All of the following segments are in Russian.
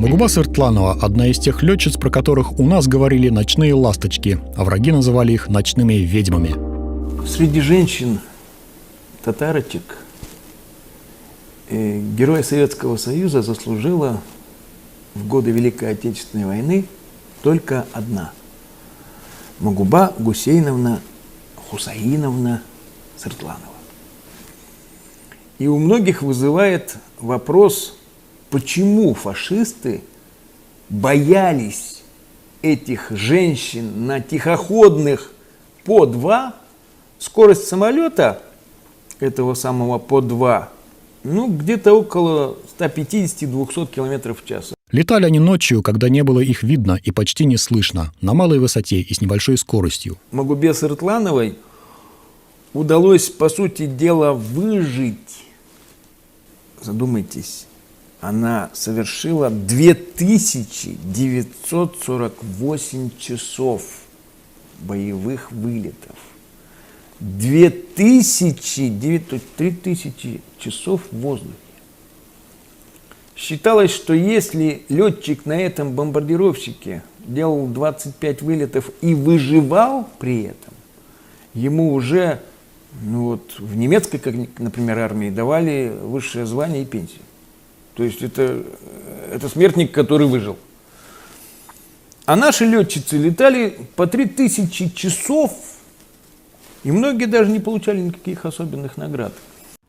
Магуба Сыртланова – одна из тех летчиц, про которых у нас говорили «ночные ласточки», а враги называли их «ночными ведьмами». Среди женщин татарочек Героя Советского Союза заслужила в годы Великой Отечественной войны только одна – Магуба Гусейновна Хусаиновна Сыртланова. И у многих вызывает вопрос, почему фашисты боялись этих женщин на тихоходных По-2. Скорость самолета этого самого По-2 где-то около 150-200 км в час. Летали они ночью, когда не было их видно и почти не слышно, на малой высоте и с небольшой скоростью. Магубе Сыртлановой удалось, по сути дела, выжить. Задумайтесь, она совершила 2948 часов боевых вылетов. 3000 часов в воздухе. Считалось, что если летчик на этом бомбардировщике делал 25 вылетов и выживал при этом, ему уже в немецкой, например, армии давали высшее звание и пенсию. То есть это смертник, который выжил. А наши летчицы летали по 3000 часов, и многие даже не получали никаких особенных наград.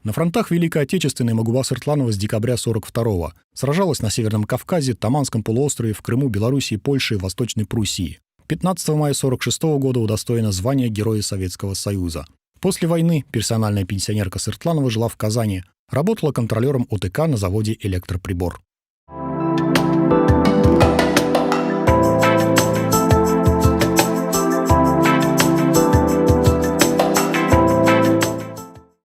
На фронтах Великой Отечественной Магуба Сыртланова с декабря 1942-го сражалась на Северном Кавказе, Таманском полуострове, в Крыму, Белоруссии, Польше и Восточной Пруссии. 15 мая 1946 года удостоена звания Героя Советского Союза. После войны персональная пенсионерка Сыртланова жила в Казани, работала контролером ОТК на заводе «Электроприбор».